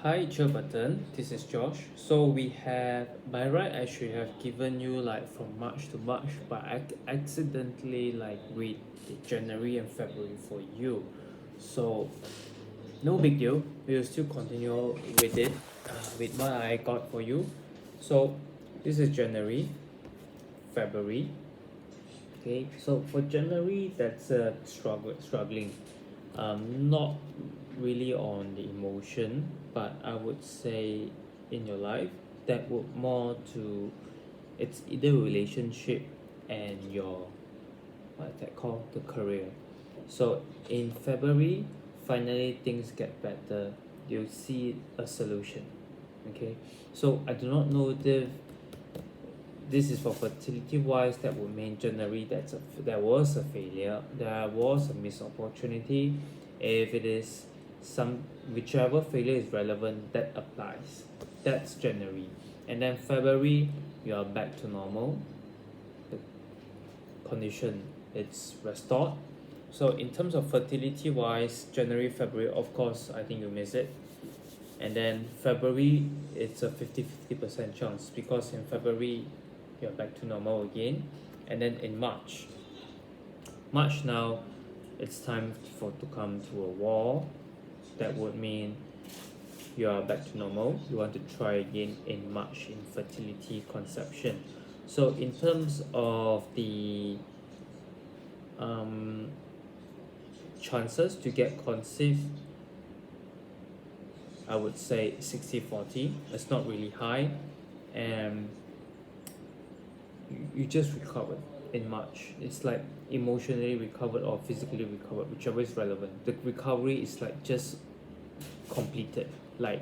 Hi, Joe Button. This is Josh. So we have, by right, I should have given you like from March to March, but I accidentally like read January and February for you. So no big deal. We will still continue with it, with what I got for you. So this is January, February. Okay. So for January, that's struggling. Not really on the emotion, but I would say in your life that would more to it's either relationship and your what that called the career. So in February, finally things get better. You see a solution. Okay, so I do not know if this is for fertility wise that would mean January there was a failure, there was a missed opportunity. If it is some whichever failure is relevant that applies, that's January. And then February you are back to normal, the condition it's restored. So in terms of fertility wise, January, February, of course I think you miss it. And then February it's a 50-50% chance because in February you're back to normal again. And then in March now it's time for to come to a wall. That would mean you are back to normal. You want to try again in March in fertility conception. So in terms of the um, chances to get conceived, I would say 60-40. It's not really high, and you just recovered in March. It's like emotionally recovered or physically recovered, whichever is relevant. The recovery is like just completed, like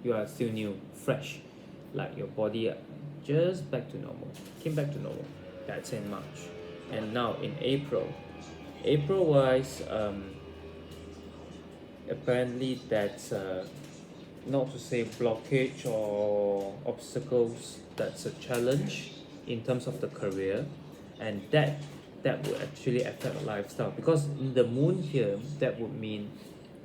you are still new, fresh, like your body just back to normal, came back to normal. That's in March, and now in April. April wise, apparently that's not to say blockage or obstacles, that's a challenge in terms of the career, and that would actually affect lifestyle because in the moon here that would mean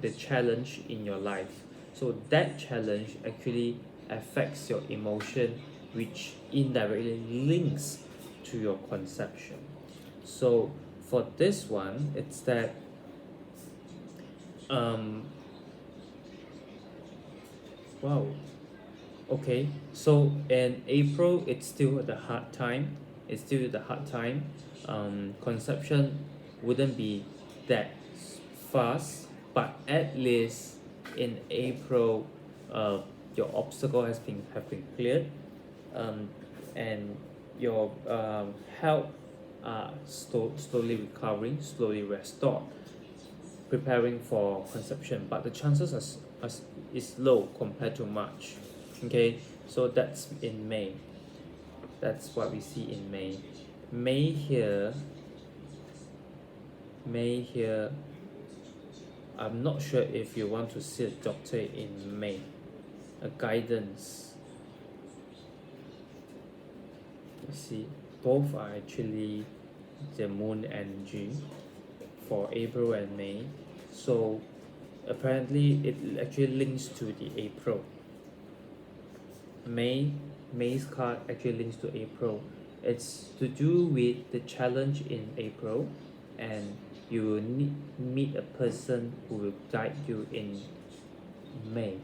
the challenge in your life. So that challenge actually affects your emotion, which indirectly links to your conception. So for this one it's that um wow. Okay, so in April, it's still the hard time. It's still the hard time. Conception wouldn't be that fast, but at least in April, uh, your obstacle have been cleared, um, and your health are slowly recovering, slowly restored, preparing for conception, but the chances is low compared to March. Okay, so that's in May. That's what we see in May. May here, May here. I'm not sure if you want to see a doctor in May. A guidance. You see, both are actually the moon energy for April and May. So apparently it actually links to the April. May's card actually links to April. It's to do with the challenge in April, and you will meet a person who will guide you in May.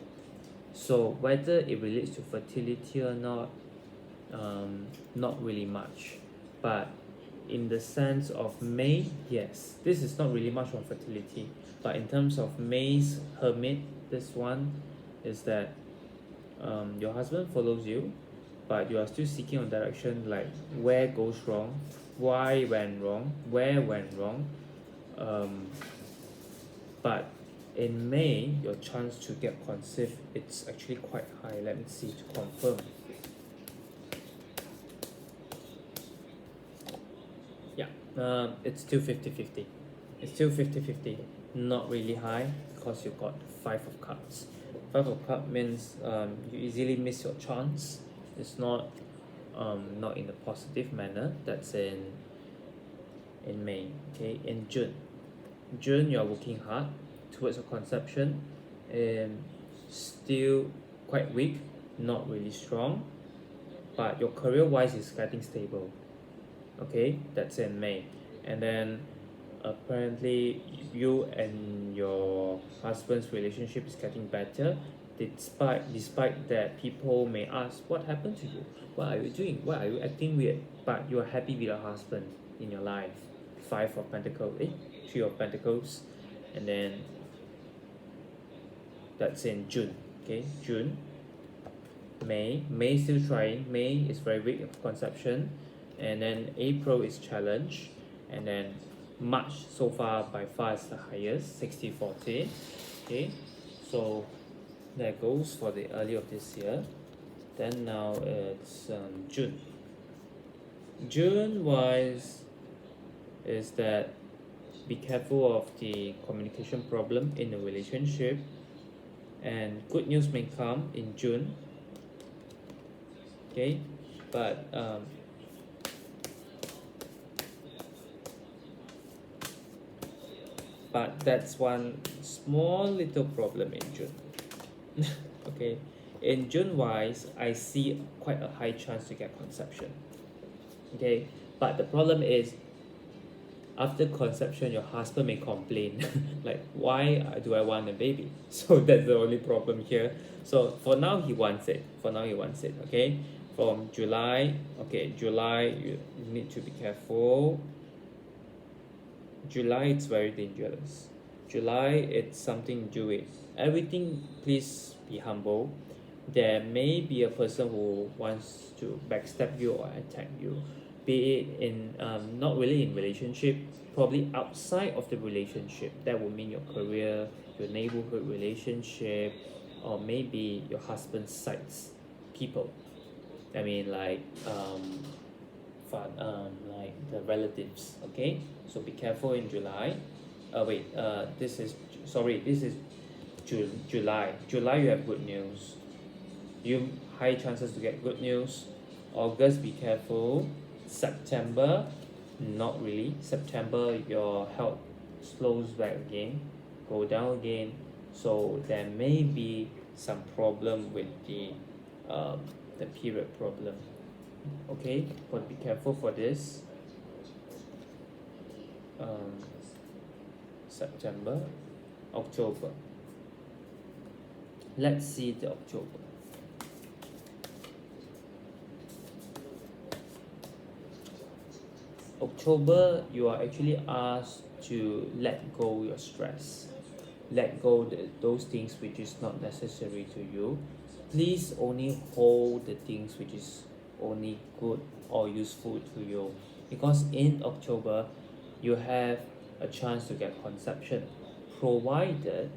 So whether it relates to fertility or not, not really much. But in the sense of May, yes, this is not really much on fertility. But in terms of May's hermit, this one is that your husband follows you, but you are still seeking a direction like where goes wrong, why went wrong, where went wrong. Um, but in May, your chance to get conceived it's actually quite high. Let me see to confirm. Yeah, it's still 50-50. It's still 50-50. Not really high because you got five of cups. Five of cup means you easily miss your chance. It's not in a positive manner. That's in May. Okay, in June. June you're working hard towards a conception, and still quite weak, not really strong, but your career wise is getting stable. Okay, that's in May. And then apparently you and your husband's relationship is getting better, despite that people may ask what happened to you, what are you doing, why are you acting weird, but you're happy with your husband in your life. Five of Pentacles, Three of Pentacles. And then that's in June. Okay, June. May still trying. May is very weak of conception, and then April is challenge, and then March so far by far is the highest, 60-40. Okay, so that goes for the early of this year. Then now it's June. June wise is that be careful of the communication problem in the relationship, and good news may come in June. Okay, but that's one small little problem in June. Okay, in June wise, I see quite a high chance to get conception. Okay, but the problem is after conception your husband may complain like, why do I want a baby? So that's the only problem here. So for now he wants it. Okay, from July. Okay, July you need to be careful. July it's very dangerous. July it's something to do with everything. Please be humble. There may be a person who wants to backstab you or attack you, be it in not really in relationship, probably outside of the relationship. That would mean your career, your neighborhood relationship, or maybe your husband's side's people. I mean like the relatives. Okay, so be careful in July. This is July. You have good news. You high chances to get good news. August, be careful. September, not really. September, your health slows back again, go down again. So there may be some problem with the period problem. Okay, but be careful for this. September, October. Let's see the October. October, you are actually asked to let go your stress, let go those things which is not necessary to you. Please only hold the things which is only good or useful to you, because in October you have a chance to get conception, provided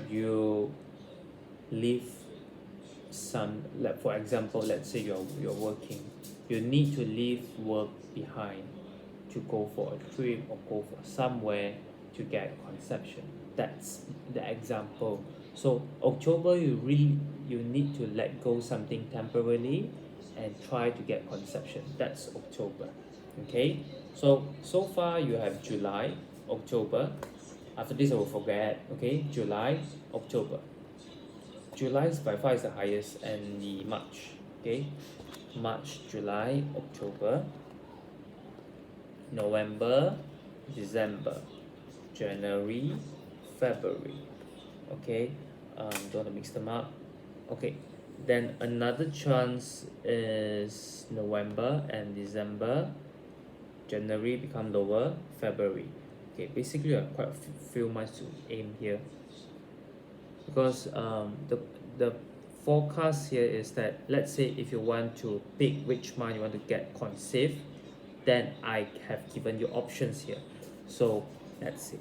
you leave some, like for example, let's say you're working, you need to leave work behind to go for a trip or go for somewhere to get conception. That's the example. So October, you need to let go something temporarily and try to get conception. That's October. Okay, so far you have July, October. After this I will forget. Okay, July, October. July is by far is the highest, and the March. Okay, March, July, October, November, December, January, February. Okay, don't want to mix them up. Okay, then another chance is November and December. January become lower, February. Okay, basically quite a few months to aim here, because the forecast here is that, let's say if you want to pick which month you want to get conceived, then I have given you options here. So let's see.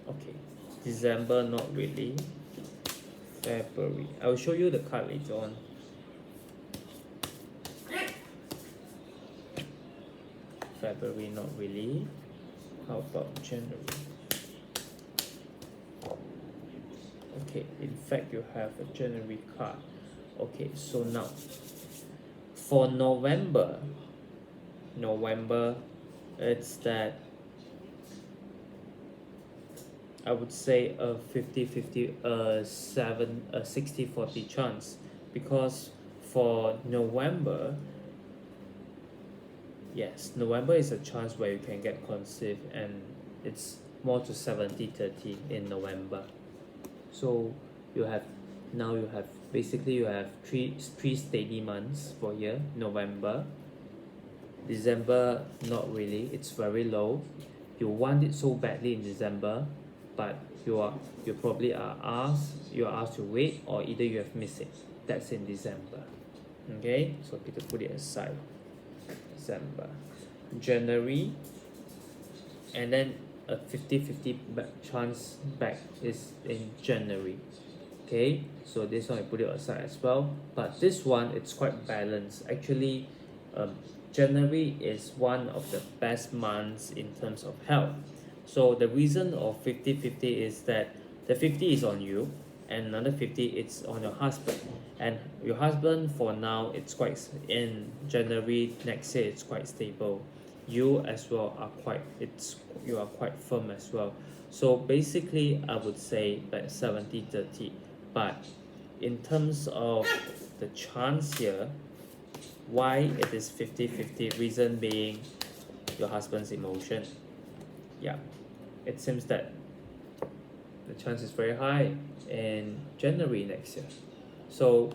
Okay, December not really. February, I will show you the card later on. February, not really. How about January? Okay, in fact, you have a January card. Okay, so now for November, it's that I would say a 50-50, 60-40 chance, because for November, yes, November is a chance where you can get conceived, and it's more to 70-30 in November. So you have now you have basically you have three steady months for year. November, December, not really, it's very low. You want it so badly in December, but you probably are asked to wait, or either you have missed it. That's in December. Okay, so Peter, put it aside. December, January, and then a 50-50 chance back is in January. Okay, so this one I put it aside as well, but this one it's quite balanced actually. January is one of the best months in terms of health. So the reason of 50-50 is that the 50 is on you, and another 50 it's on your husband. And your husband for now it's quite in January next year it's quite stable. You as well are you are quite firm as well. So basically I would say like 70-30, but in terms of the chance here, why it is 50-50, reason being your husband's emotion. Yeah, it seems that the chance is very high in January next year. So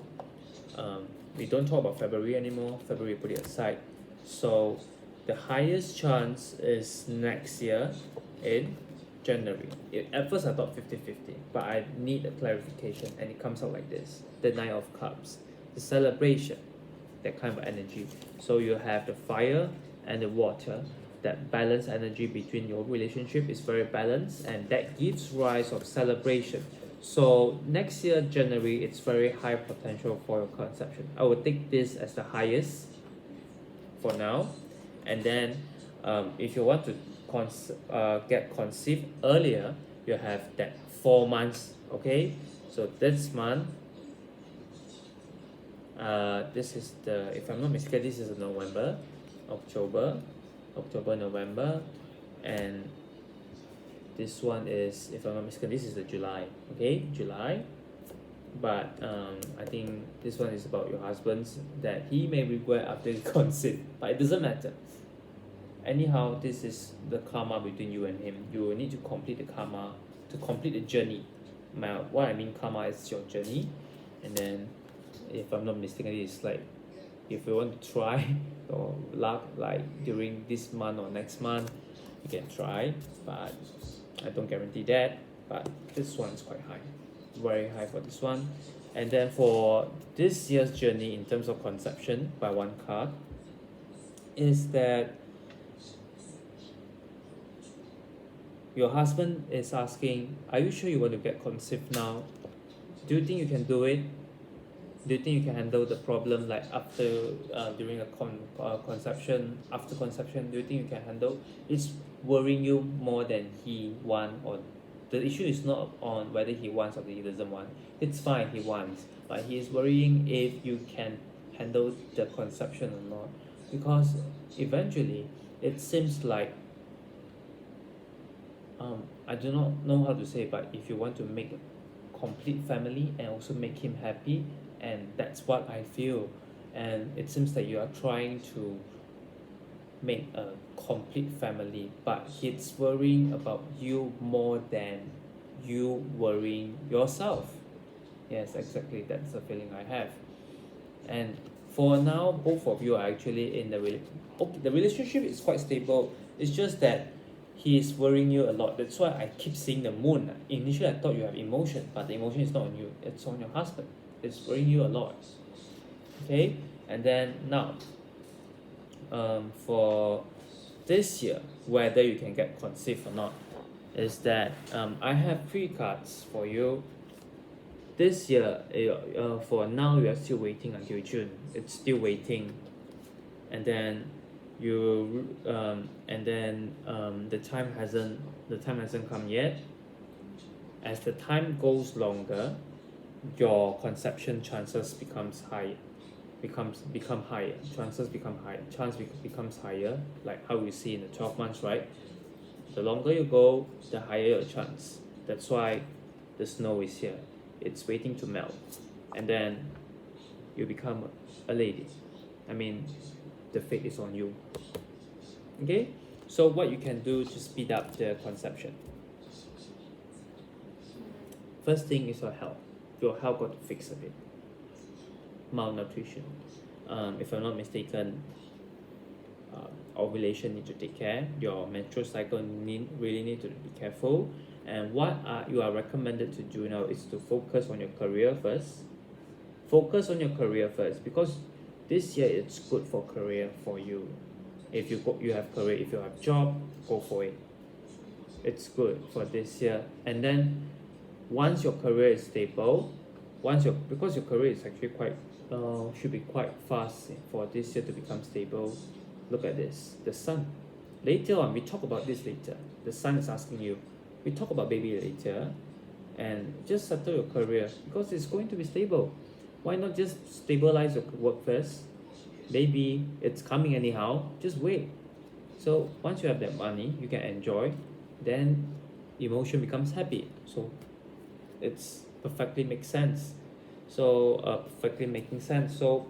we don't talk about February anymore. February, put it aside. So the highest chance is next year in January. At first I thought 50-50, but I need a clarification, and it comes out like this. The Nine of Cups, the celebration, that kind of energy. So you have the fire and the water. That balanced energy between your relationship is very balanced, and that gives rise of celebration. So next year January, it's very high potential for your conception. I would take this as the highest for now, and then if you want to get conceived earlier, you have that 4 months. Okay, so this month, this is the, if I'm not mistaken, this is November, October, November, and this one is, if I'm not mistaken, this is the July. Okay, July. But I think this one is about your husband's, that he may regret after he conceive, but it doesn't matter. Anyhow, this is the karma between you and him. You will need to complete the karma, to complete the journey. What I mean karma is your journey, and then if I'm not mistaken, it's like if you want to try or luck like during this month or next month, you can try, but I don't guarantee that. But this one is quite high, very high for this one. And then for this year's journey in terms of conception, by one card, is that your husband is asking, are you sure you want to get conceived now? Do you think you can do it? Do you think you can handle the problem like after during a conception, after conception? Do you think you can handle? It's worrying you more than he wants, or the issue is not on whether he wants or he doesn't want. It's fine, he wants, but he is worrying if you can handle the conception or not, because eventually it seems like I do not know how to say, but if you want to make a complete family and also make him happy, and that's what I feel, and it seems that you are trying to make a complete family, but he's worrying about you more than you worrying yourself. Yes, exactly, that's the feeling I have. And for now, both of you are actually in the the relationship is quite stable. It's just that he is worrying you a lot. That's why I keep seeing the moon. Initially, I thought you have emotion, but the emotion is not on you. It's on your husband. It's worrying you a lot. Okay, and then now, for this year, whether you can get conceived or not, is that I have 3 cards for you. This year, for now, you are still waiting until June. It's still waiting, and then and then the time hasn't come yet. As the time goes longer, your conception chances become higher. Chances become high. Becomes higher. Like how we see in the 12 months, right? The longer you go, the higher your chance. That's why the snow is here. It's waiting to melt, and then you become a lady. I mean, the fate is on you. Okay, so what you can do to speed up the conception. First thing is your health. Your health got to fix a bit. Malnutrition. If I'm not mistaken, ovulation need to take care. Your menstrual cycle really need to be careful. And what you are recommended to do now is to focus on your career first. Focus on your career first, because this year it's good for career for you. If you have career, if you have job, go for it. It's good for this year. And then once your career is stable, because your career is actually quite should be quite fast for this year to become stable. Look at this, the sun. Later on, we talk about this later. The sun is asking you. We talk about baby later, and just settle your career because it's going to be stable. Why not just stabilize your work first? Maybe it's coming anyhow. Just wait. So once you have that money, you can enjoy. Then emotion becomes happy. So it's perfectly makes sense. So perfectly making sense. So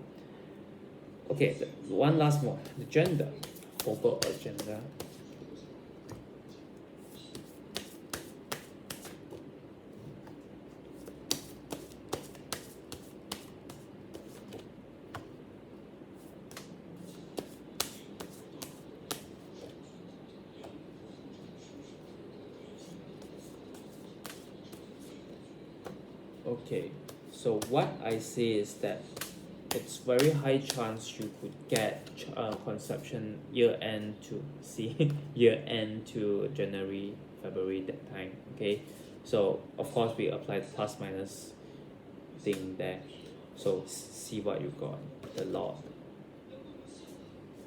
okay, one last more. The gender. Forgot about gender. Okay, so what I say is that it's very high chance you could get conception year end to see year end to January, February that time. Okay, so of course we apply the plus minus thing there. So see what you got. The log.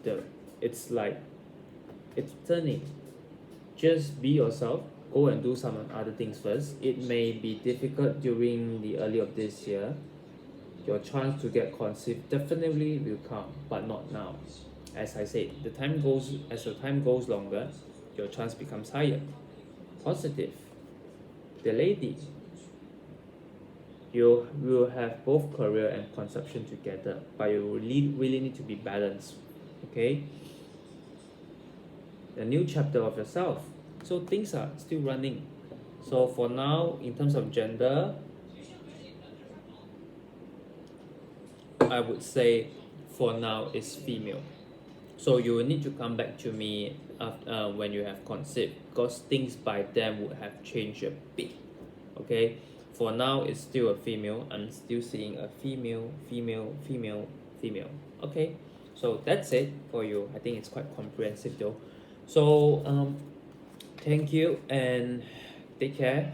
The it's like it's turning. Just be yourself. Go and do some other things first. It may be difficult during the early of this year. Your chance to get conceived definitely will come, but not now. As I said, as the time goes longer, your chance becomes higher. Positive. The lady, you will have both career and conception together, but you really need to be balanced. Okay. A new chapter of yourself. So things are still running. So for now, in terms of gender, I would say for now it's female. So you will need to come back to me after, when you have conceived, because things by then would have changed a bit. Okay, for now it's still a female. I'm still seeing a female. Okay, so that's it for you. I think it's quite comprehensive though. So thank you and take care.